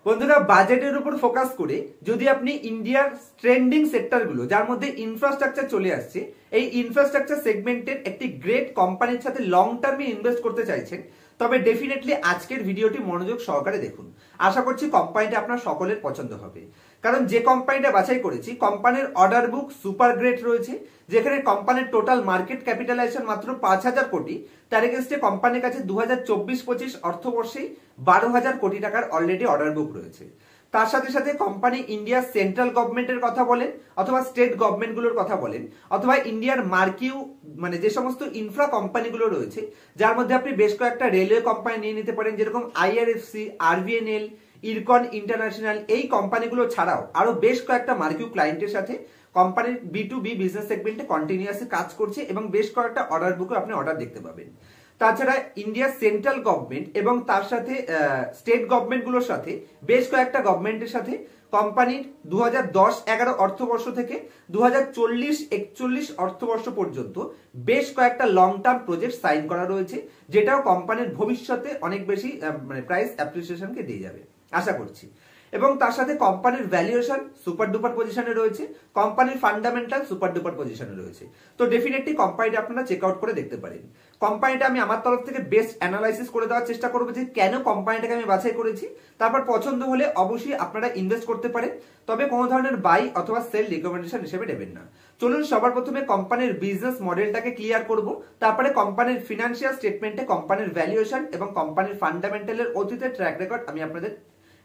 বন্ধুরা, বাজেটের উপর ফোকাস করে যদি আপনি ইন্ডিয়ার ট্রেন্ডিং সেক্টরগুলো, যার মধ্যে ইনফ্রাস্ট্রাকচার চলে আসছে, এই ইনফ্রাস্ট্রাকচার সেগমেন্টের একটি গ্রেট কোম্পানির সাথে লং টার্মে ইনভেস্ট করতে চাইছেন, তবে ডেফিনেটলি আজকের ভিডিওটি মনোযোগ সহকারে দেখুন। আশা করছি কোম্পানিটা আপনার সকলের পছন্দ হবে, কারণ যে কোম্পানিটা বাছাই করেছি কোম্পানির অর্ডার বুক সুপার গ্রেট রয়েছে, যেখানে কোম্পানির টোটাল মার্কেট ক্যাপিটালাইজেশন মাত্র 5,000 কোটি। তার এগেইনস্টে কোম্পানির কাছে 2024-25 অর্থবর্ষে 12,000 কোটি টাকার অলরেডি অর্ডার বুক রয়েছে। তার সাথে সাথে কোম্পানি ইন্ডিয়ার সেন্ট্রাল গভর্নমেন্টের কথা বলেন অথবা স্টেট গভর্নমেন্টগুলোর কথা বলেন অথবা ইন্ডিয়ার মার্কিউ মানে যে সমস্ত ইনফ্রা কোম্পানিগুলো রয়েছে, যার মধ্যে আপনি বেশ কয়েকটা রেলওয়ে কোম্পানি নিয়ে নিতে পারেন, যেরকম আইআরএফসি, আরবিএনএল, ইরকন ইন্টারন্যাশনাল, এই কোম্পানিগুলো ছাড়াও আরো বেশ কয়েকটা মার্কিউ ক্লায়েন্টের সাথে কোম্পানির B2B বিজনেস সেগমেন্টে কন্টিনিউয়াসলি কাজ করছে এবং বেশ কয়েকটা অর্ডার বুকে আপনি অর্ডার দেখতে পাবেন। তাছাড়া ইন্ডিয়ার সেন্ট্রাল গভর্নমেন্ট এবং তার সাথে স্টেট গভর্নমেন্টগুলোর সাথে বেশ কয়েকটা গভর্নমেন্টের সাথে কোম্পানির 2010-11 অর্থবর্ষ থেকে 2040-41 অর্থবর্ষ পর্যন্ত বেশ কয়েকটা লং টার্ম প্রজেক্ট সাইন করা রয়েছে, যেটাও কোম্পানির ভবিষ্যতে অনেক বেশি মানে প্রাইস অ্যাপ্রিসিয়েশনকে দিয়ে যাবে আশা করছি। এবং তার সাথে কোম্পানির ভ্যালুয়েশন সুপার ডুপার পজিশনে রয়েছে, কোম্পানির ফান্ডামেন্টাল সুপার ডুপার পজিশনে রয়েছে। তো ডেফিনেটলি কোম্পানিটা আপনারা চেক আউট করে দেখতে পারেন। কোম্পানিটা আমি আমার তরফ থেকে বেস্ট অ্যানালাইসিস করে দেওয়ার চেষ্টা করবো যে কেন কোম্পানিটাকে আমি বাছাই করেছি। তারপর পছন্দ হলে অবশ্যই আপনারা ইনভেস্ট করতে পারেন, তবে কোনো ধরনের বাই অথবা সেল রিকমেন্ডেশন হিসেবে নেবেন না। চলুন সবার প্রথমে কোম্পানির বিজনেস মডেলটাকে ক্লিয়ার করব, তারপরে কোম্পানির ফিনান্সিয়াল স্টেটমেন্টে কোম্পানির ভ্যালুয়েশন এবং কোম্পানির ফান্ডামেন্টালের অতীতের ট্র্যাক রেকর্ড আমি আপনাদের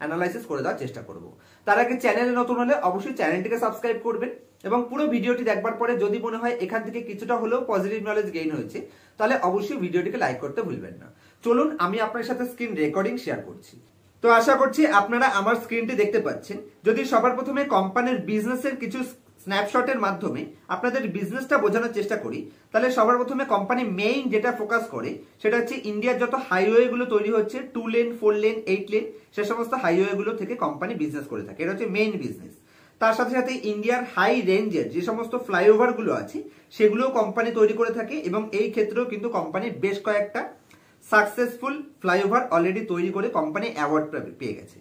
অ্যানালাইসিস করে দেওয়ার চেষ্টা করব। তার আগে চ্যানেলে নতুন হলে অবশ্যই চ্যানেলটিকে সাবস্ক্রাইব করবেন এবং পুরো ভিডিওটি দেখবার পরে যদি মনে হয় এখান থেকে কিছুটা হলেও পজিটিভ নলেজ গেইন হয়েছে, তাহলে অবশ্যই ভিডিওটিকে লাইক করতে ভুলবেন না। চলুন আমি আপনার সাথে স্ক্রিন রেকর্ডিং শেয়ার করছি। তো আশা করছি আপনারা আমার স্ক্রিনটি দেখতে পাচ্ছেন। যদি সবার প্রথমে কোম্পানির বিজনেসের কিছু স্ন্যাপশটের মাধ্যমে আপনাদের বিজনেসটা বোঝানোর চেষ্টা করি, তাহলে সবার প্রথমে কোম্পানি মেইন যেটা ফোকাস করে সেটা হচ্ছে ইন্ডিয়ার যত হাইওয়ে গুলো তৈরি হচ্ছে 2 লেন, 4 লেন, 8 লেন, সে সমস্ত হাইওয়ে গুলো থেকে কোম্পানি বিজনেস করে থাকে। এটা হচ্ছে মেইন বিজনেস। তার সাথে সাথে ইন্ডিয়ার হাই রেঞ্জের যে সমস্ত ফ্লাইওভার গুলো আছে সেগুলো কোম্পানি তৈরি করে থাকে এবং এই ক্ষেত্রেও কিন্তু কোম্পানি বেশ কয়েকটা সাকসেসফুল ফ্লাইওভার অলরেডি তৈরি করে কোম্পানি অ্যাওয়ার্ড পেয়ে গেছে।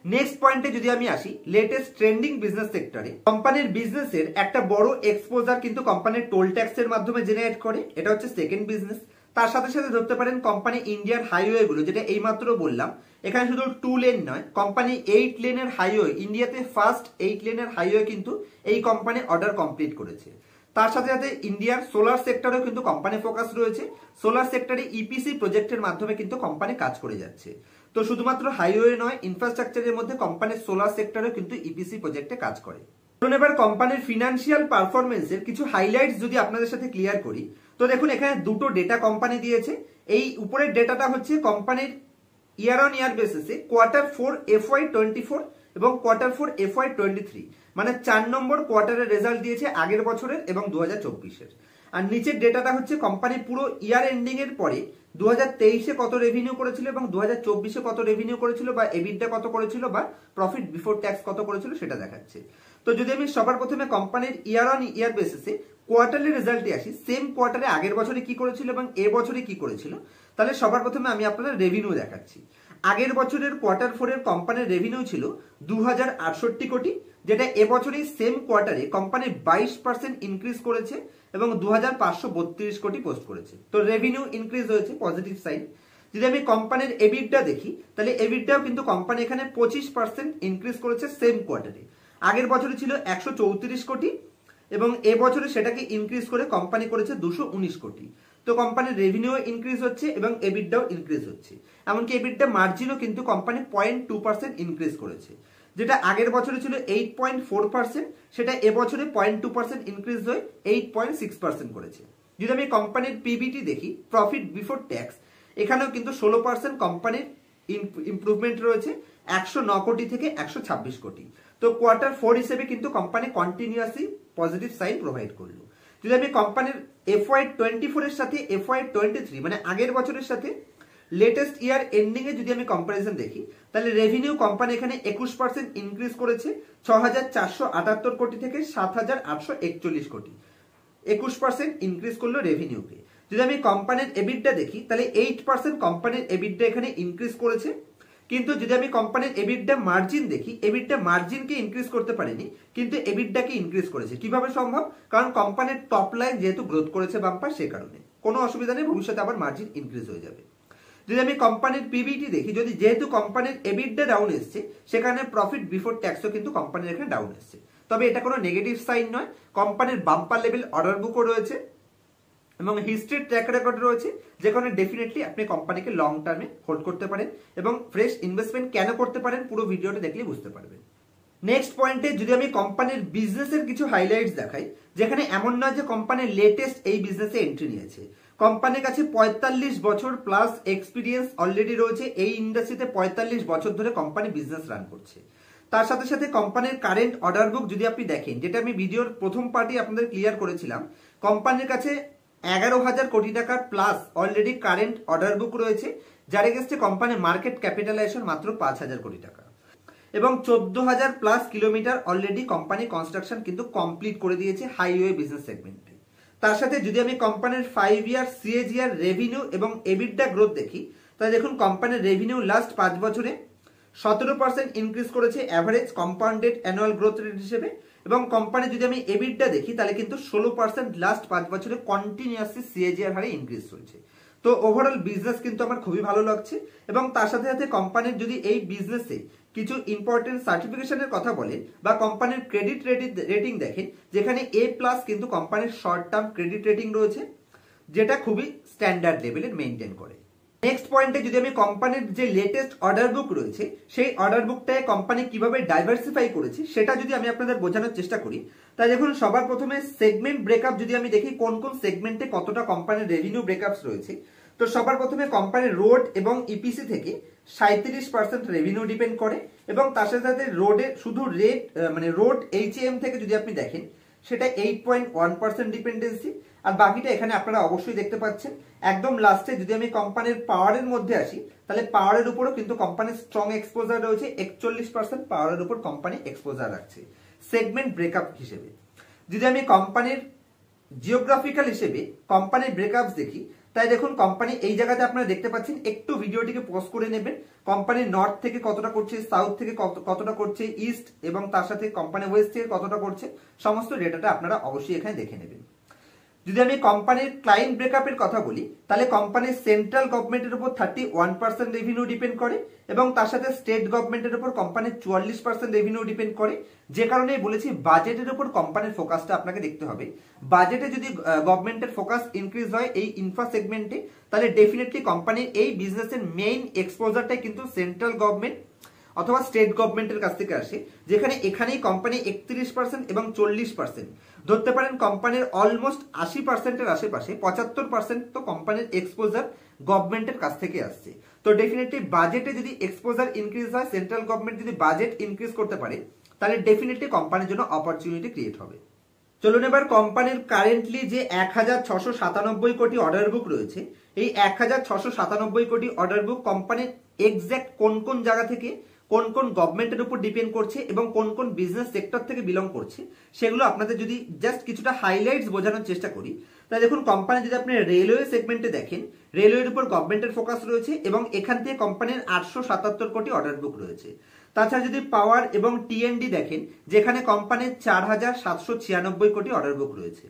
নেক্সট পয়েন্টে যদি আমি আসি, লেটেস্ট ট্রেন্ডিং বিজনেস সেক্টরে কোম্পানির বিজনেসের একটা বড় এক্সপোজার কিন্তু কোম্পানির টোল ট্যাক্সের মাধ্যমে জেনারেট করে, এটা হচ্ছে সেকেন্ড বিজনেস। তার সাথে সাথে ধরতে পারেন কোম্পানি ইন্ডিয়ার হাইওয়ে গুলো, যেটা এইমাত্র বললাম, এখানে শুধু 2 লেন নয়, কোম্পানি 8 লেনের হাইওয়ে, ইন্ডিয়াতে ফার্স্ট 8 লেনের হাইওয়ে কিন্তু এই কোম্পানি অর্ডার কমপ্লিট করেছে। তার সাথে সাথে ইন্ডিয়ার সোলার সেক্টরেও কিন্তু কোম্পানি ফোকাস রয়েছে। সোলার সেক্টরে ইপিসি প্রজেক্টের মাধ্যমে কিন্তু কোম্পানি কাজ করে যাচ্ছে। তো শুধুমাত্র হাইওয়ে নয়, ইনফ্রাস্ট্রাকচারের মধ্যে কোম্পানির সোলার সেক্টরেও কিন্তু ইপিসি প্রজেক্টে কাজ করে। এবার কোম্পানির ফিনান্সিয়াল পারফরমেন্সের কিছু হাইলাইটস যদি আপনাদের সাথে ক্লিয়ার করি, তো দেখুন এখানে দুটো ডেটা কোম্পানি দিয়েছে। এই উপরের ডেটাটা হচ্ছে কোম্পানির ইয়ার অন ইয়ার বেসিসে Q4 FY24 এবং Q4 FY23, মানে 4 নম্বর কোয়ার্টারের রেজাল্ট দিয়েছে আগের বছরের এবং 2024-এর। আর নিচের ডেটাটা হচ্ছে কোম্পানি পুরো ইয়ার এন্ডিং এর পরে 2023-এ কত রেভিনিউ করেছিল এবং 2024-এ কত রেভিনিউ করেছিল বা এবিডা কত করেছিল বা প্রফিট বিফোর ট্যাক্স কত করেছিল সেটা দেখাচ্ছে। তো যদি আমি সবার প্রথমে কোম্পানির ইয়ার অন ইয়ার বেসিসে কোয়ার্টারলি রেজাল্টে আসি, সেম কোয়ার্টারে আগের বছরে কি করেছিল এবং এ বছরে কি করেছিল, তাহলে সবার প্রথমে আমি আপনাদের রেভিনিউ দেখাচ্ছি। আগের বছরের Q4 এর কোম্পানির রেভিনিউ ছিল 2068 কোটি, যেটা এবছরই সেম কোয়ার্টারে কোম্পানি 22% ইনক্রিজ করেছে এবং 2532 কোটি পোস্ট করেছে। তো রেভিনিউ ইনক্রিজ হয়েছে, পজিটিভ সাইড। যদি আমি কোম্পানির এবিডা দেখি, তাহলে এবিডাও কিন্তু কোম্পানি এখানে 25% ইনক্রিজ করেছে সেম কোয়ার্টারে। আগের বছরে ছিল 134 কোটি এবং এবছরে সেটাকে ইনক্রিজ করে কোম্পানি করেছে 219 কোটি। তো কোম্পানির রেভিনিউ ইনক্রিজ হচ্ছে এবং এবিডাও ইনক্রিজ হচ্ছে। এমনকি এবিডা মার্জিনও কিন্তু কোম্পানি 0.2% ইনক্রিজ করেছে, যেটা আগের বছরে ছিল 8.4%, সেটা এবছরে 0.2% ইনক্রিজ হয়ে 8.6% করেছে। যদি আমি কোম্পানির পিবিটি দেখি, প্রফিট বিফোর ট্যাক্স, এখানেও কিন্তু 16% কোম্পানির ইমপ্রুভমেন্ট রয়েছে, 109 কোটি থেকে 126 কোটি। তো Q4 হিসেবে কিন্তু company continuously positive sign provide করলো। যদি আমি কোম্পানির FY24 এর সাথে FY23 মানে আগের বছরের সাথে লেটেস্ট ইয়ার এন্ডিং এ যদি আমি কম্পারিজন দেখি, তাহলে রেভিনিউ কোম্পানি এখানে 21% ইনক্রিজ করেছে, 6478 কোটি থেকে 7841 কোটি। 21% ইনক্রিজ করলো রেভিনিউকে। যদি আমি কোম্পানির এবিডা দেখি, তাহলে 8% কোম্পানির এবিডা এখানে ইনক্রিজ করেছে, কিন্তু যদি আমি কোম্পানির এবিডা মার্জিন দেখি, এবিডা মার্জিনকে ইনক্রিজ করতে পারেনি, কিন্তু এবিডাকে ইনক্রিজ করেছে। কিভাবে সম্ভব? কারণ কোম্পানির টপ লাইন যেহেতু গ্রোথ করেছে বাম্পার, সে কারণে কোনো অসুবিধা নেই, ভবিষ্যতে আবার মার্জিন ইনক্রিজ হয়ে যাবে। যদি আমি কোম্পানির পিবিটি দেখি, যদি যেহেতু কোম্পানির এবিডা ডাউন এসছে, সেখানে প্রফিট বিফোর ট্যাক্সও কিন্তু কোম্পানির এখানে ডাউন এসছে। তবে এটা কোনো নেগেটিভ সাইন নয়, কোম্পানির বাম্পার লেভেল অর্ডার বুকও রয়েছে এবং হিস্ট্রি ট্র্যাক রেকর্ড রয়েছে, যেখানে ডেফিনেটলি আপনি কোম্পানিকে লং টার্মে হোল্ড করতে পারেন এবং ফ্রেশ ইনভেস্টমেন্ট কেন করতে পারেন পুরো ভিডিওটা দেখলে বুঝতে পারবেন। নেক্সট পয়েন্টে যদি আমি কোম্পানির বিজনেসের কিছু হাইলাইটস দেখাই, যেখানে এমন নয় যে কোম্পানির লেটেস্ট এই বিজনেসে এন্ট্রি নিয়েছে। কোম্পানির কাছে 45 বছর প্লাস এক্সপিরিয়েন্স অলরেডি রয়েছে। এই ইন্ডাস্ট্রিতে 45 বছর ধরে কোম্পানি বিজনেস রান করছে। তার সাথে সাথে কোম্পানির কারেন্ট অর্ডার বুক যদি আপনি দেখেন, যেটা আমি ভিডিওর প্রথম পার্টি আপনাদের ক্লিয়ার করেছিলাম, কোম্পানির কাছে 11,000 কোটি টাকার plus already current order book রয়েছে, যার এগেইনস্টে কোম্পানির মার্কেট ক্যাপিটালাইজেশন মাত্র 5,000 কোটি টাকা এবং 14,000 plus kilometre already company construction কিন্তু কমপ্লিট করে দিয়েছে হাইওয়ে বিজনেস সেগমেন্টে। তার সাথে যদি আমি কোম্পানির 5 ইয়ার সিএজিআর রেভিনিউ এবং এবিডা গ্রোথ দেখি, তাহলে দেখুন কোম্পানির রেভিনিউ লাস্ট 5 বছরে 17% ইনক্রিজ করেছে average compounded annual growth rate হিসেবে, এবং কোম্পানি যদি আমি এবিডা দেখি তাহলে কিন্তু 16% লাস্ট 5 বছরে কন্টিনিউয়াসলি সিএজিআর হারে ইনক্রিজ চলছে। তো ওভারঅল বিজনেস কিন্তু আমার খুবই ভালো লাগছে। এবং তার সাথে সাথে কোম্পানির যদি এই বিজনেসে কিছু ইম্পর্টেন্ট সার্টিফিকেশনের কথা বলেন বা কোম্পানির ক্রেডিট রেটিং দেখেন, যেখানে এ প্লাস কিন্তু কোম্পানির শর্ট টার্ম ক্রেডিট রেটিং রয়েছে, যেটা খুবই স্ট্যান্ডার্ড লেভেলের মেনটেন করে। নেক্সট পয়েন্টে যদি আমি কোম্পানির যে লেটেস্ট অর্ডার বুক রয়েছে, সেই অর্ডার বুকটায় কোম্পানি কিভাবে ডাইভার্সিফাই করেছে সেটা যদি আমি আপনাদের বোঝানোর চেষ্টা করি, তাই দেখুন সবার প্রথমে সেগমেন্ট ব্রেকআপ যদি আমি দেখি কোন কোন সেগমেন্টে কতটা কোম্পানির রেভিনিউ ব্রেকআপস রয়েছে, তো সবার প্রথমে কোম্পানির রোড এবং ইপিসি থেকে 37% রেভিনিউ ডিপেন্ড করে এবং তার সাথে সাথে রোডে শুধু রেট মানে রোড এইচএম থেকে যদি আপনি দেখেন সেটা 8.1% ডিপেন্ডেন্সি, আর বাকিটা এখানে আপনারা অবশ্যই দেখতে পাচ্ছেন। একদম লাস্টে যদি আমি কোম্পানির পাওয়ারের মধ্যে আসি, তাহলে পাওয়ারের উপরও কিন্তু কোম্পানির স্ট্রং এক্সপোজার রয়েছে, 41% পাওয়ারের উপর কোম্পানি এক্সপোজার রাখছে সেগমেন্ট ব্রেকআপ হিসেবে। যদি আমি কোম্পানির জিওগ্রাফিক্যাল হিসেবে কোম্পানির ব্রেকআপস দেখি, তাই দেখুন কোম্পানি এই জায়গাতে আপনারা দেখতে পাচ্ছেন, একটু ভিডিওটিকে পজ করে নেবেন, কোম্পানি নর্থ থেকে কতটা করছে, সাউথ থেকে কতটা করছে, ইস্ট এবং তার সাথে কোম্পানি ওয়েস্ট থেকে কতটা করছে, সমস্ত ডেটাটা আপনারা অবশ্যই এখানে দেখে নেবেন। যদি আমি কোম্পানির ক্লায়েন্ট ব্রেকআপের কথা বলি, তাহলে কোম্পানির সেন্ট্রাল গভর্নমেন্টের উপর 31% রেভিনিউ ডিপেন্ড করে এবং তার সাথে স্টেট গভর্নমেন্টের উপর কোম্পানির 44% রেভিনিউ ডিপেন্ড করে। যে কারণে বলেছি বাজেটের উপর কোম্পানির ফোকাসটা আপনাকে দেখতে হবে। বাজেটে যদি গভর্নমেন্টের ফোকাস ইনক্রিজ হয় এই ইনফ্রা সেগমেন্টে, তাহলে ডেফিনেটলি কোম্পানির এই বিজনেসের মেইন এক্সপোজারটাই কিন্তু সেন্ট্রাল গভর্নমেন্ট অথবা স্টেট গভর্নমেন্টের কাছ থেকে আসে, যেখানে এখানেই কোম্পানি 31% এবং 40%, ধরতে পারেন কোম্পানির অলমোস্ট 80%-এর আশেপাশে 75% তো কোম্পানির এক্সপোজার গভর্নমেন্টের কাছ থেকে আসছে। তো ডেফিনেটলি বাজেটে যদি এক্সপোজার ইনক্রিজ হয়, সেন্ট্রাল গভর্নমেন্ট যদি বাজেট ইনক্রিজ করতে পারে, তাহলে ডেফিনেটলি কোম্পানির জন্য অপরচুনিটি ক্রিয়েট হবে। চলুন এবার কোম্পানির কারেন্টলি যে 1,697 কোটি অর্ডার বুক রয়েছে, এই 1,697 কোটি অর্ডার বুক কোম্পানির এক্সাক্ট কোন কোন জায়গা থেকে কোন কোন গভর্নমেন্টের উপর ডিপেন্ড করছে এবং কোন কোন বিজনেস সেক্টর থেকে বিলং করছে, সেগুলো আপনাদের যদি জাস্ট কিছুটা হাইলাইটস বোঝানোর চেষ্টা করি, তাই দেখুন কোম্পানি যদি আপনি রেলওয়ে সেগমেন্টে দেখেন, রেলওয়ের উপর গভর্নমেন্টের ফোকাস রয়েছে এবং এখান থেকে কোম্পানির 877 কোটি অর্ডার বুক রয়েছে। তাছাড়া যদি পাওয়ার এবং টিএনডি দেখেন, যেখানে কোম্পানির 4,796 কোটি অর্ডার বুক রয়েছে,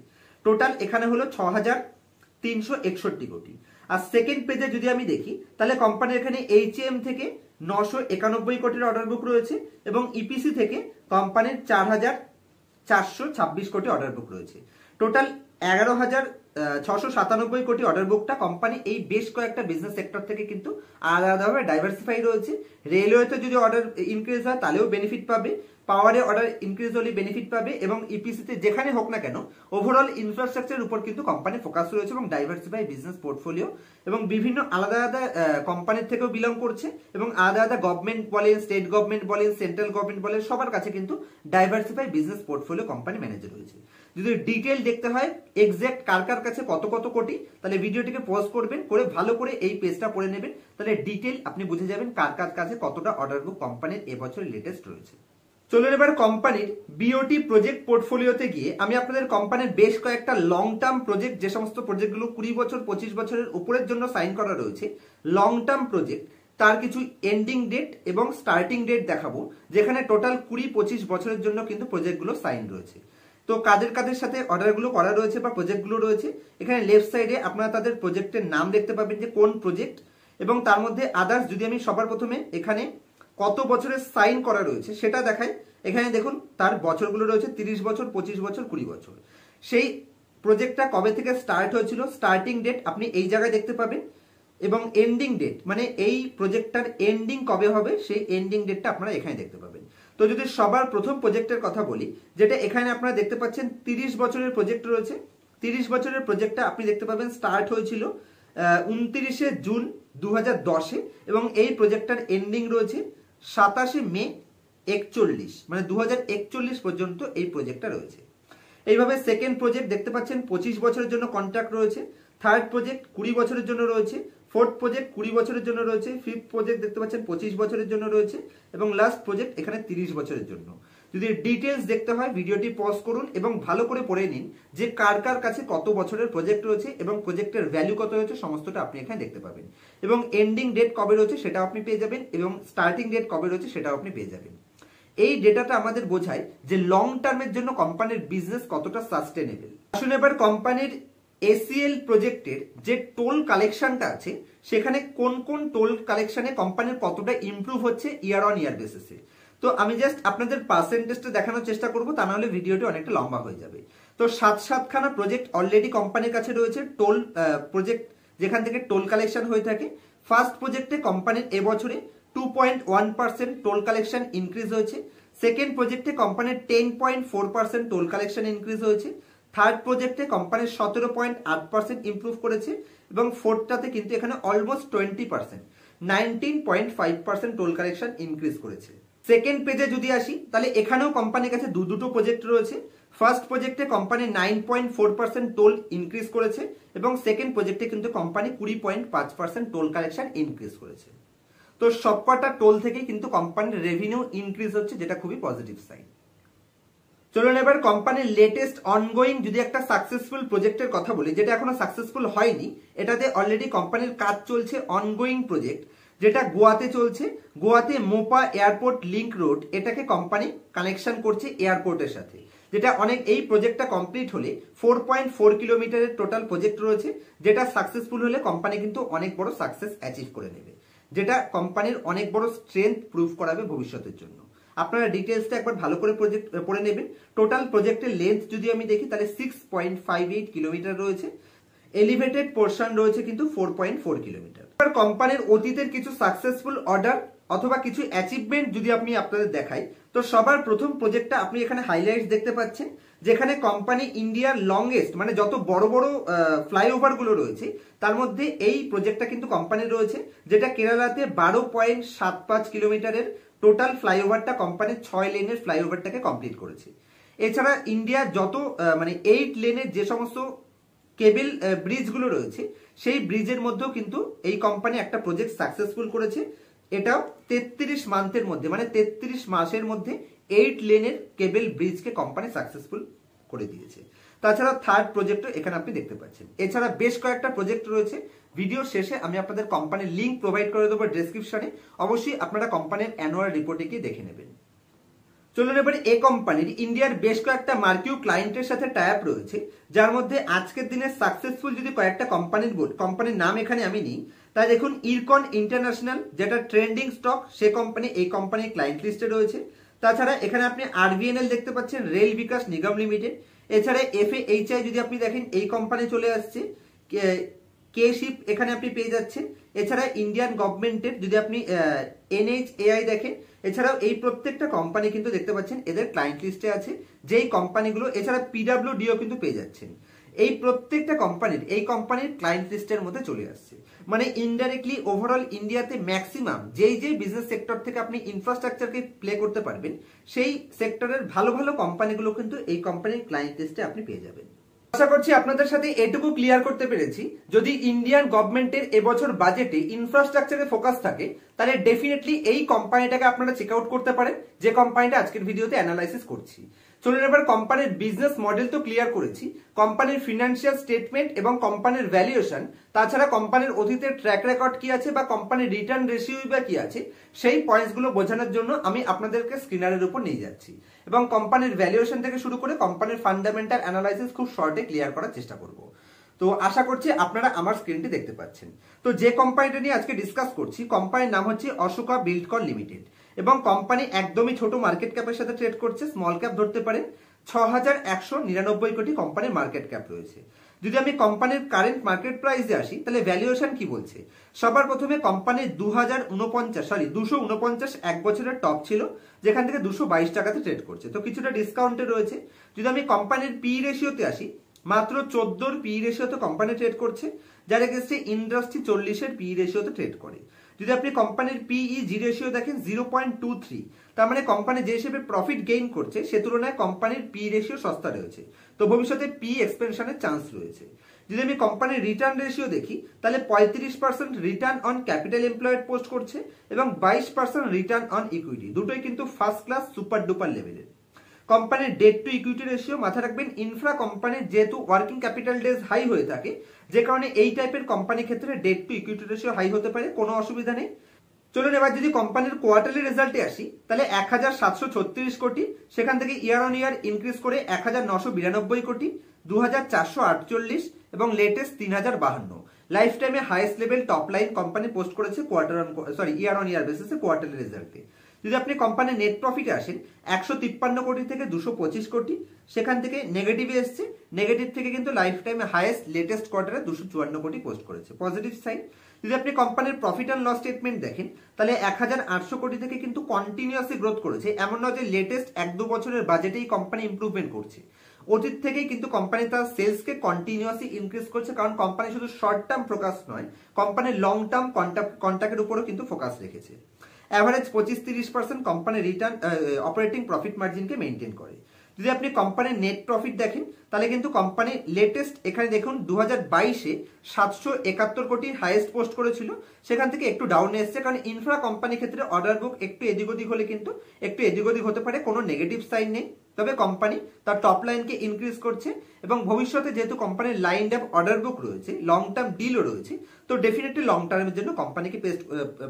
টোটাল এখানে হলো 6,361 কোটি। আর সেকেন্ড পেজে যদি আমি দেখি, তাহলে কোম্পানির এখানে এইচএম থেকে 991 কোটির অর্ডার বুক রয়েছে এবং ইপিসি থেকে কোম্পানির 4,426 কোটি অর্ডার বুক রয়েছে। টোটাল 11,697 কোটি অর্ডার বুকটা কোম্পানি এই বেশ কয়েকটা বিজনেস সেক্টর থেকে কিন্তু আলাদাভাবে ডাইভার্সিফাই রয়েছে। রেলওয়েতে যদি অর্ডার ইনক্রিজ হয় তাহলেও বেনিফিট পাবে, পাওয়ারে অর্ডার ইনক্রিজ হলে বেনিফিট পাবে এবং ইপিসিতে যেখানে হোক না কেন ওভারঅল ইনফ্রাস্ট্রাকচারের উপর কিন্তু কোম্পানি ফোকাস রয়েছে এবং ডাইভার্সিফাই বিজনেস পোর্টফোলিও এবং বিভিন্ন আলাদা আলাদা কোম্পানির থেকেও বিলং করছে এবং আলাদা আলাদা গভর্নমেন্ট বলেন, স্টেট গভর্নমেন্ট বলেন, সেন্ট্রাল গভর্নমেন্ট বলেন, সবার কাছে কিন্তু diversify business portfolio company manager রয়েছে। যদি ডিটেল দেখতে হয় এক্সাক্ট কার কার কাছে কত কত কোটি, তাহলে ভিডিওটিকে পজ করবেন, করে ভালো করে এই পেজটা পড়ে নেবেন, তাহলে ডিটেল আপনি বুঝে যাবেন কার কার কাছে কতটা অর্ডার বুক কোম্পানির এবছর লেটেস্ট রয়েছে। চলুন এবার কোম্পানির বিওটি প্রজেক্ট পোর্টফোলিওতে গিয়ে আমি আপনাদের কোম্পানির বেশ কয়েকটা লং টার্ম প্রজেক্ট, যে সমস্ত প্রজেক্টগুলো 20 বছর 25 বছরের উপরের জন্য সাইন করা রয়েছে, লং টার্ম প্রজেক্ট তার কিছু এন্ডিং ডেট এবং স্টার্টিং ডেট দেখাবো, যেখানে টোটাল 20-25 বছরের জন্য কিন্তু প্রজেক্টগুলো সাইন রয়েছে। তো কাদের কাদের সাথে অর্ডারগুলো করা রয়েছে বা প্রজেক্টগুলো রয়েছে, এখানে লেফট সাইডে আপনারা তাদের প্রজেক্টের নাম দেখতে পাবেন যে কোন প্রজেক্ট, এবং তার মধ্যে আদার্স। যদি আমি সবার প্রথমে এখানে কত বছরের সাইন করা রয়েছে সেটা দেখাই, এখানে দেখুন তার বছরগুলো রয়েছে 30 বছর, 25 বছর, 20 বছর। সেই প্রজেক্টটা কবে থেকে স্টার্ট হয়েছিল, স্টার্টিং ডেট আপনি এই জায়গায় দেখতে পাবেন, এবং এন্ডিং ডেট মানে এই প্রজেক্টটার এন্ডিং কবে হবে সেই এন্ডিং ডেটটা আপনারা এখানে দেখতে পাবেন। তো যদি সবার প্রথম প্রজেক্টের কথা বলি, যেটা এখানে আপনারা দেখতে পাচ্ছেন 30 বছরের প্রজেক্ট রয়েছে। 30 বছরের প্রজেক্টটা আপনি দেখতে পাবেন স্টার্ট হয়েছিল 29শে জুন 2010-এ, এবং এই প্রজেক্টটার এন্ডিং রয়েছে 27শে মে 41, মানে 2041 পর্যন্ত এই প্রজেক্টটা রয়েছে। এইভাবে সেকেন্ড প্রজেক্ট দেখতে পাচ্ছেন 25 বছরের জন্য কন্ট্রাক্ট রয়েছে। থার্ড প্রজেক্ট 20 বছরের জন্য রয়েছে। ফোর্থ প্রজেক্ট 20 বছরের জন্য রয়েছে। ফিফথ প্রজেক্ট দেখতে পাচ্ছেন 25 বছরের জন্য রয়েছে, এবং লাস্ট প্রজেক্ট এখানে 30 বছরের জন্য। যদি ডিটেলস দেখতে হয় ভিডিওটি পজ করুন এবং ভালো করে পড়ে নিন যে কার কার কাছে কত বছরের প্রজেক্ট রয়েছে এবং প্রজেক্টের ভ্যালু কত রয়েছে, সমস্তটা আপনি এখানে দেখতে পাবেন। এবং এন্ডিং ডেট কবে রয়েছে সেটাও আপনি পেয়ে যাবেন, এবং স্টার্টিং ডেট কবে রয়েছে সেটাও আপনি পেয়ে যাবেন। এই ডেটাটা আমাদের বোঝায় যে লং টার্মের জন্য কোম্পানির বিজনেস কতটা সাস্টেনেবল। আসুন এবার কোম্পানির এসিএল প্রজেক্টের যে টোল কালেকশনটা আছে, সেখানে কোন কোন টোল কালেকশনে কোম্পানির কতটা ইমপ্রুভ হচ্ছে ইয়ার অন ইয়ার বেসিসে। তো আমি জাস্ট আপনাদের পার্সেন্টেজটা দেখানোর চেষ্টা করবো, তা নাহলে ভিডিওটি অনেকটা লম্বা হয়ে যাবে। তো 7খানা প্রজেক্ট অলরেডি কোম্পানির কাছে রয়েছে, টোল প্রজেক্ট যেখান থেকে টোল কালেকশন হয়ে থাকে। ফার্স্ট প্রজেক্টে কোম্পানির এবছরে 2.1% টোল কালেকশন ইনক্রিজ হয়েছে। সেকেন্ড প্রজেক্টে কোম্পানির 10.4% টোল কালেকশন ইনক্রিজ হয়েছে। থার্ড প্রজেক্টে কোম্পানির 17.8% ইমপ্রুভ করেছে, এবং ফোর্থটাতে কিন্তু এখানে অলমোস্ট 20%, 19.5% টোল কালেকশন ইনক্রিজ করেছে। সেকেন্ড পেজে যদি আসি, তাহলে এখানেও কোম্পানির কাছে দুটো প্রজেক্ট রয়েছে। ফার্স্ট প্রজেক্টে কোম্পানি 9.4% টোল ইনক্রিজ করেছে, এবং সেকেন্ড প্রজেক্টে কিন্তু কোম্পানি 20.5% টোল কালেকশন ইনক্রিজ করেছে। তো সবকটা টোল থেকে কিন্তু কোম্পানির রেভিনিউ ইনক্রিজ হচ্ছে, যেটা খুবই পজিটিভ সাইন। চলুন এবার কোম্পানির লেটেস্ট অনগোয়িং যদি একটা সাকসেসফুল প্রজেক্টের কথা বলি, যেটা এখনো সাকসেসফুল হয়নি, এটাতে অলরেডি কোম্পানির কাজ চলছে, অনগোয়িং প্রজেক্ট, যেটা গোয়াতে চলছে। গোয়াতে মোপা এয়ারপোর্ট লিংক রোড, এটাকে কোম্পানি কানেকশন করছে এয়ারপোর্টের সাথে, যেটা এই প্রজেক্টটা কমপ্লিট হলে 4.4 কিলোমিটারের টোটাল প্রজেক্ট রয়েছে, যেটা সাকসেসফুল হলে কোম্পানি কিন্তু অনেক বড় সাকসেস অ্যাচিভ করে নেবে, যেটা কোম্পানির অনেক বড় স্ট্রেংথ প্রুভ করাবে ভবিষ্যতের জন্য। আপনারা ডিটেলসটা একবার ভালো করে পড়ে নেবেন। টোটাল প্রজেক্টের লেন্থ যদি আমি দেখি, তাহলে 6.58 কিলোমিটার রয়েছে। এলিভেটেড পোর্শন রয়েছে কিন্তু 4.4 কিলোমিটার। এবার কোম্পানির অতীতের কিছু সাকসেসফুল অর্ডার অথবা কিছু অ্যাচিভমেন্ট যদি আপনি আপনাদের দেখাই, তো সবার প্রথম প্রজেক্টটা আপনি এখানে হাইলাইটস দেখতে পাচ্ছেন, যেখানে কোম্পানি ইন্ডিয়ার লংগেস্ট মানে যত বড় বড় ফ্লাইওভার গুলো রয়েছে তার মধ্যে এই প্রজেক্টটা কিন্তু কোম্পানির রয়েছে, যেটা কেরালাতে 12.75 কিলোমিটারের টোটাল ফ্লাইওভারটা কোম্পানির 6 লেনের ফ্লাইওভারটাকে কমপ্লিট করেছে। এছাড়া ইন্ডিয়ার যত 8 লেনের যে সমস্ত কেবল ব্রিজগুলো রয়েছে, সেই ব্রিজের মধ্যেও কিন্তু এই কোম্পানি একটা প্রজেক্ট সাকসেসফুল করেছে। এটাও 33 মান্থের মধ্যে, মানে 33 মাসের মধ্যে 8 লেনের কেবল ব্রিজকে কোম্পানি সাকসেসফুল করে দিয়েছে। তাছাড়া থার্ড প্রজেক্টও এখানে আপনি দেখতে পাচ্ছেন। এছাড়া বেশ কয়েকটা প্রজেক্ট রয়েছে, ভিডিও শেষে আমি আপনাদের কোম্পানির লিঙ্ক প্রোভাইড করে দেবো ডেসক্রিপশনে, অবশ্যই আপনারা কোম্পানির অ্যানুয়াল রিপোর্টে গিয়ে দেখে নেবেন। চলুন এবারে এই কোম্পানির ইন্ডিয়ার বেশ কয়েকটা মার্কিউ ক্লায়েন্টের সাথে টাই আপ রয়েছে, যার মধ্যে আজকের দিনে সাকসেসফুল যদি কয়েকটা কোম্পানির নাম এখানে আমি নিই, তাই দেখুন ইরকন ইন্টারন্যাশনাল, যেটা ট্রেন্ডিং স্টক, সে কোম্পানি এই কোম্পানির ক্লায়েন্ট লিস্টে রয়েছে। তাছাড়া এখানে আপনি আরবিএনএল দেখতে পাচ্ছেন, রেল বিকাশ নিগম লিমিটেড। এছাড়া এফএএইচআই যদি আপনি দেখেন, এই কোম্পানি চলে আসছে। কে শিপ এখানে আপনি পেয়ে যাচ্ছেন। এছাড়া ইন্ডিয়ান গভর্নমেন্টের যদি আপনি এনএইচএআই দেখেন, এছাড়াও এই প্রত্যেকটা কোম্পানি কিন্তু দেখতে পাচ্ছেন এদের ক্লায়েন্ট লিস্টে আছে, যেই কোম্পানিগুলো। এছাড়া পিডব্লিউডিও কিন্তু পেয়ে যাচ্ছেন। এই প্রত্যেকটা কোম্পানির ক্লায়েন্ট লিস্টের মধ্যে চলে আসছে, মানে ইনডাইরেক্টলি ওভারঅল ইন্ডিয়াতে ম্যাক্সিমাম যেই বিজনেস সেক্টর থেকে আপনি ইনফ্রাস্ট্রাকচারকে প্লে করতে পারবেন, সেই সেক্টরের ভালো ভালো কোম্পানিগুলো কিন্তু এই কোম্পানির ক্লায়েন্ট লিস্টে আপনি পেয়ে যাবেন। আশা করছি আপনাদের সাথে এটুকু ক্লিয়ার করতে পেরেছি। যদি ইন্ডিয়ান গভর্নমেন্টের এবছর বাজেটে ইনফ্রাস্ট্রাকচারে ফোকাস থাকে, তাহলে ডেফিনেটলি এই কোম্পানিটাকে আপনারা চেক আউট করতে পারেন, যে কোম্পানিটা আজকের ভিডিওতে অ্যানালাইসিস করছি। চলুন এবার কোম্পানির বিজনেস মডেল তো ক্লিয়ার করেছি, কোম্পানির ফিনান্সিয়াল স্টেটমেন্ট এবং কোম্পানির ভ্যালুয়েশন, তাছাড়া কোম্পানির অতীতের ট্র্যাক রেকর্ড কি আছে বা কোম্পানির রিটার্ন রেশিও বা কি আছে, সেই পয়েন্টসগুলো বোঝানোর জন্য আমি আপনাদেরকে স্ক্রিনারের উপর নিয়ে যাচ্ছি এবং কোম্পানির ভ্যালুয়েশন থেকে শুরু করে কোম্পানির ফান্ডামেন্টাল অ্যানালাইসিস খুব শর্টে ক্লিয়ার করার চেষ্টা করব। তো আশা করছি আপনারা আমার স্ক্রিনটি দেখতে পাচ্ছেন। তো যে কোম্পানিটা নিয়ে আজকে ডিসকাস করছি, কোম্পানির নাম হচ্ছে অশোকা বিল্ডকন লিমিটেড এবং কোম্পানি একদমই ছোট মার্কেট ক্যাপের সাথে ট্রেড করছে, স্মল ক্যাপ ধরতে পারেন। 6199 কোটি কোম্পানির মার্কেট ক্যাপ রয়েছে। যদি আমি কোম্পানির কারেন্ট মার্কেট প্রাইসে আসি তাহলে ভ্যালুয়েশন কি বলছে। সবার প্রথমে কোম্পানির 249 এক বছরের টপ ছিল, যেখান থেকে 222 টাকাতে ট্রেড করছে, তো কিছুটা ডিসকাউন্টে রয়েছে। যদি আমি কোম্পানির পি রেশিওতে আসি, মাত্র 14 পি রেশিওতে কোম্পানি ট্রেড করছে, যার এগেইনস্টে ইন্ডাস্ট্রি 40 পি রেশিওতে ট্রেড করে। যদি আপনি কোম্পানির পিই রেশিও দেখেন 0.23, তার মানে কোম্পানি যে হিসেবে প্রফিট গেইন করছে সে তুলনায় কোম্পানির পি রেশিও সস্তা রয়েছে, তো ভবিষ্যতে পি এক্সপেনশনের চান্স রয়েছে। যদি আমি কোম্পানির রিটার্ন রেশিও দেখি তাহলে 35% return on capital employed post করছে এবং 22% রিটার্ন অন ইকুইটি, দুটোই কিন্তু ফার্স্ট ক্লাস সুপার ডুপার লেভেলের। কোম্পানির ডেট টু ইকুইটি রেশিও, মাথায় রাখবেন ইনফ্রা কোম্পানির যেহেতু ওয়ার্কিং ক্যাপিটাল ডেজ হাই হয়ে থাকে, যে কারণে এই টাইপের কোম্পানির ক্ষেত্রে debt to equity ratio high হতে পারে, কোনো অসুবিধা নেই। চলুন এবার যদি কোম্পানির কোয়ার্টারলি রেজাল্টে আসি তাহলে 1736 কোটি, সেখান থেকে ইয়ার অন ইয়ার ইনক্রিজ করে 1992 কোটি, 2448 এবং লেটেস্ট 3052। লাইফ টাইমে highest level top line company post করেছে ইয়ার অন ইয়ার বেসিসে কোয়ার্টারলি রেজাল্টে। যদি আপনি কোম্পানির নেট প্রফিটে আসেন 153 কোটি থেকে 225 কোটি, সেখান থেকে নেগেটিভে এসছে, নেগেটিভ থেকে কিন্তু লাইফ টাইমে হাইয়েস্ট লেটেস্ট কোয়ার্টারে 254 কোটি পোস্ট করেছে, পজিটিভ সাইন। যদি আপনি কোম্পানির প্রফিট অ্যান্ড লস স্টেটমেন্ট দেখেন তাহলে 1800 কোটি থেকে কিন্তু কন্টিনিউয়াসলি গ্রোথ করেছে, এমন নয় যে লেটেস্ট 1-2 বছরের বাজেটেই কোম্পানি ইমপ্রুভমেন্ট করছে। অতীত থেকেই কিন্তু কোম্পানি তার সেলসকে কন্টিনিউয়াসলি ইনক্রিজ করছে, কারণ কোম্পানি শুধু শর্ট টার্ম ফোকাস নয়, কোম্পানির লং টার্ম কন্ট্যাক্টের উপরও কিন্তু ফোকাস রেখেছে। Average 25-30% company return operating profit মার্জিনকে মেনটেন করে। যদি আপনি কোম্পানির নেট প্রফিট দেখেন তাহলে কিন্তু কোম্পানি লেটেস্ট এখানে দেখুন 2022-এ 771 কোটি হাইয়েস্ট পোস্ট করেছিল, সেখান থেকে একটু ডাউনে এসছে, কারণ ইনফ্রা কোম্পানির ক্ষেত্রে অর্ডার বুক একটু এদিক ওদিক হলে কিন্তু একটু এদিক ওদিক হতে পারে, কোনো নেগেটিভ সাইন নেই। তবে কোম্পানি তার টপ লাইনকে ইনক্রিজ করছে এবং ভবিষ্যতে যেহেতু কোম্পানির লাইন আপ অর্ডার বুক রয়েছে, লং টার্ম ডিলও রয়েছে, তো ডেফিনেটলি লং টার্মের জন্য কোম্পানিকে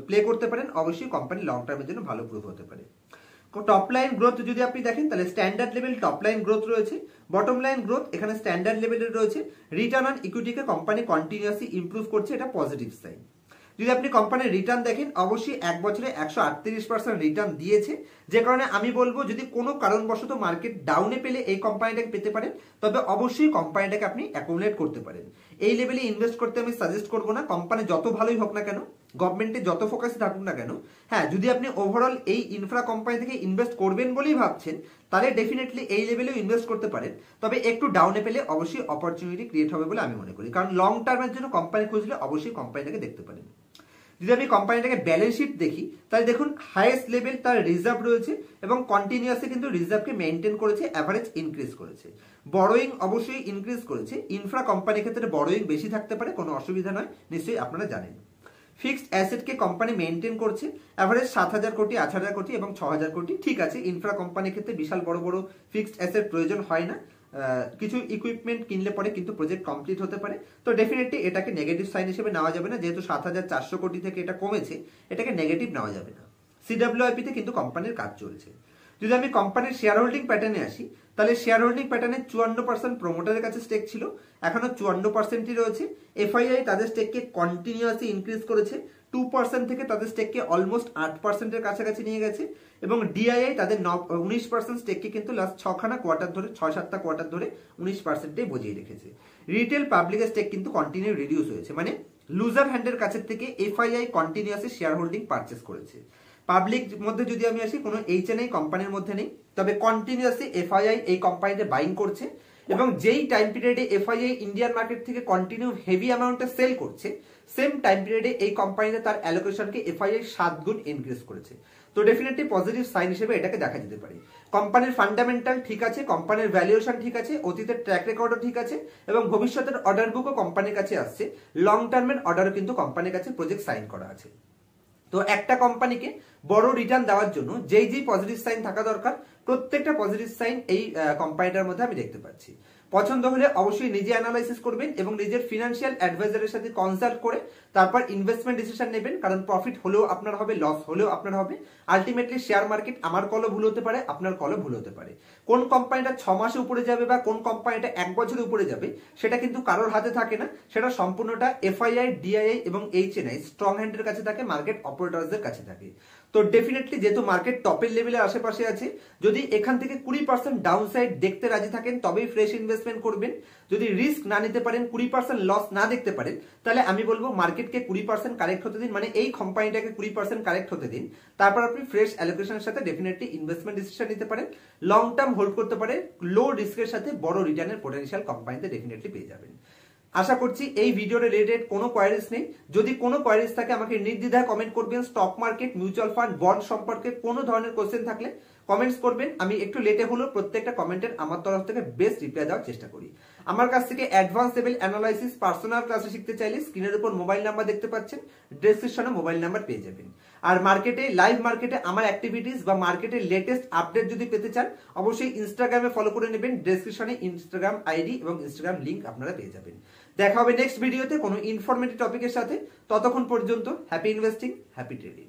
প্লে করতে পারেন, অবশ্যই কোম্পানি লং টার্মের জন্য ভালো প্রুফ হতে পারে। টপ লাইন গ্রোথ যদি আপনি দেখেন তাহলে standard level top line growth রয়েছে, বটম লাইন গ্রোথ এখানে স্ট্যান্ডার্ড লেভেলের রয়েছে। রিটার্ন অন ইকুইটিকে কোম্পানি কন্টিনিউয়াসলি ইমপ্রুভ করছে, এটা পজিটিভ সাইন। যদি আপনি কোম্পানির রিটার্ন দেখেন অবশ্যই এক বছরে 138% রিটার্ন দিয়েছে, যে কারণে আমি বলবো যদি কোনো কারণবশত মার্কেট ডাউনে পেলে এই কোম্পানিটাকে পেতে পারেন, তবে অবশ্যই কোম্পানিটাকে আপনি অ্যাকুমুলেট করতে পারেন। এই লেভেলে ইনভেস্ট করতে আমি সাজেস্ট করবো না, কোম্পানি যত ভালোই হোক না কেন, গভর্নমেন্টে যত ফোকাসে থাকুক না কেন। হ্যাঁ, যদি আপনি ওভারঅল এই ইনফ্রা কোম্পানি থেকে ইনভেস্ট করবেন বলেই ভাবছেন তাহলে ডেফিনেটলি এই লেভেলেও ইনভেস্ট করতে পারেন, তবে একটু ডাউনে পেলে অবশ্যই অপরচুনিটি ক্রিয়েট হবে বলে আমি মনে করি, কারণ লং টার্মের জন্য কোম্পানি খুঁজলে অবশ্যই কোম্পানিটাকে দেখতে পারেন। যদি আমি কোম্পানিটাকে ব্যালেন্স শিট দেখি তাহলে দেখুন হাইয়েস্ট লেভেল তার রিজার্ভ রয়েছে এবং কন্টিনিউয়াসলি কিন্তু রিজার্ভকে মেনটেন করেছে, অ্যাভারেজ ইনক্রিজ করেছে। বড়োয়িং অবশ্যই ইনক্রিজ করেছে, ইনফ্রা কোম্পানির ক্ষেত্রে বড়োয়িং বেশি থাকতে পারে, কোনো অসুবিধা নয়, নিশ্চয়ই আপনারা জানেন। ফিক্সড অ্যাসেটকে কোম্পানি মেনটেন করছে, অ্যাভারেজ 7000 কোটি, 8000 কোটি এবং 6000 কোটি। ঠিক আছে, ইনফ্রা কোম্পানির ক্ষেত্রে বিশাল বড় বড় ফিক্সড অ্যাসেট প্রয়োজন হয় না, কিছু ইকুইপমেন্ট কিনলে পরে কিন্তু প্রজেক্ট কমপ্লিট হতে পারে, তো ডেফিনেটলি এটাকে নেগেটিভ সাইন হিসেবে নেওয়া যাবে না, যেহেতু 7400 কোটি থেকে এটা কমেছে, এটাকে নেগেটিভ নেওয়া যাবে না। সিডব্লিউআইপি তে কিন্তু কোম্পানির কাজ চলছে। যদি আমি কোম্পানির শেয়ার হোল্ডিং প্যাটার্নে আসি তাহলে শেয়ার হোল্ডিং প্যাটার্নে 54% প্রমোটারের কাছে স্টেক ছিল, এখনো 54%ই রয়েছে। এফআইআই তাদের স্টেককে কন্টিনিউয়াসলি ইনক্রিজ করেছে, 2% থেকে তাদের স্টেককে অলমোস্ট 8%-এর কাছাকাছি নিয়ে গেছে এবং ডিআইআই তাদের 19% স্টেককে কিন্তু লাস্ট 6-7টা কোয়ার্টার ধরে 19%-এ বজিয়ে রেখেছে। রিটেল পাবলিকের স্টেক কিন্তু কন্টিনিউ রিডিউস হয়েছে, মানে লুজার হ্যান্ডের কাছের থেকে FII continuously share holding purchase করেছে। পাবলিক মধ্যে যদি আমি আসি, কোনো এইচএনআই কোম্পানির মধ্যে নেই, তবে কন্টিনিউয়াসলি এফআইআই এই কোম্পানিতে বাইং করছে এবং যেই টাইম পিরিয়ডে এফআইআই ইন্ডিয়ান মার্কেট থেকে কন্টিনিউ হেভি অ্যামাউন্টে সেল করছে, সেম টাইম পিরিয়ডে এই কোম্পানিতে তার অ্যালোকেশনকে এফআইআই 7 গুণ ইনক্রিজ করেছে, তো ডেফিনেটলি পজিটিভ সাইন হিসেবে এটাকে দেখা যেতে পারে। কোম্পানির ফান্ডামেন্টাল ঠিক আছে, কোম্পানির ভ্যালুয়েশন ঠিক আছে, অতীতের ট্র্যাক রেকর্ডও ঠিক আছে এবং ভবিষ্যতের অর্ডার বুকও কোম্পানির কাছে আসছে, লং টার্মের অর্ডারও কিন্তু কোম্পানির কাছে প্রজেক্ট সাইন করা আছে। তো একটা কোম্পানিকে বড় রিটার্ন দেওয়ার জন্য যেই যেই পজিটিভ সাইন থাকা দরকার প্রত্যেকটা পজিটিভ সাইন এই কোম্পানিটার মধ্যে আমি দেখতে পাচ্ছি। পছন্দ হলে অবশ্যই নিজে অ্যানালাইসিস করবেন এবং নিজের ফিনান্সিয়াল অ্যাডভাইজারের সাথে কনসাল্ট করে তারপর ইনভেস্টমেন্ট ডিসিশন নেবেন, কারণ প্রফিট হলেও আপনার হবে, লস হলেও আপনার হবে। আলটিমেটলি শেয়ার মার্কেট আমার কলও ভুল হতে পারে, আপনার কলও ভুল হতে পারে। কোন কোম্পানিটা 6 মাসে উপরে যাবে বা কোন কোম্পানিটা 1 বছরে উপরে যাবে সেটা কিন্তু কারোর হাতে থাকে না, সেটা সম্পূর্ণটা এফআইআই, ডিআইআই এবং এইচএনআই স্ট্রং হ্যান্ডের কাছে থাকে, মার্কেট অপারেটরদের কাছে থাকে। তো ডেফিনেটলি যেহেতু মার্কেট টপের লেভেলের আশেপাশে আছে, যদি এখান থেকে 20% ডাউন সাইড দেখতে রাজি থাকেন তবেই ফ্রেশ ইনভেস্টমেন্ট করবেন। যদি রিস্ক না নিতে পারেন, 20% লস না দেখতে পারেন, তাহলে আমি বলবো মার্কেটকে 20% কারেক্ট হতে দিন, মানে এই কোম্পানিটাকে 20% কারেক্ট হতে দিন, তারপর আপনি ফ্রেশ অ্যালোকেশনের সাথে ডেফিনেটলি ইনভেস্টমেন্ট ডিসিশন নিতে পারেন। লং টার্ম হোল্ড করতে পারে, লো রিস্কের সাথে বড় রিটার্নের পোটেনশিয়াল কোম্পানিতে ডেফিনেটলি পেয়ে যাবেন। আশা করছি এই ভিডিও রিলেটেড কোনো কোয়ারিজ নেই। যদি কোনো কোয়ারিজ থাকে আমাকে নির্দ্বিধায় কমেন্ট করবেন। Stock market, mutual fund, bond সম্পর্কে কোনো ধরনের কোশ্চেন থাকলে কমেন্টস করবেন। আমি একটু লেটে হলেও প্রত্যেকটা কমেন্টের আমার তরফ থেকে বেস্ট রিপ্লাই দেওয়ার চেষ্টা করি। আমার কাছ থেকে অ্যাডভান্স লেভেল অ্যানালাইসিস পার্সোনাল ক্লাসে শিখতে চাইলে স্ক্রিনের উপর মোবাইল নাম্বার দেখতে পাচ্ছেন, ডেসক্রিপশনে মোবাইল নাম্বার পেয়ে যাবেন। আর মার্কেটে, লাইভ মার্কেটে আমার অ্যাক্টিভিটিস বা মার্কেটের লেটেস্ট আপডেট যদি পেতে চান অবশ্যই ইনস্টাগ্রামে ফলো করে নেবেন। ডেসক্রিপশনে ইনস্টাগ্রাম আইডি এবং ইনস্টাগ্রাম লিংক আপনারা পেয়ে যাবেন। দেখা হবে নেক্সট ভিডিওতে কোনো ইনফরমেটিভ টপিকের সাথে। ততক্ষণ পর্যন্ত হ্যাপি ইনভেস্টিং, হ্যাপি ট্রেডিং।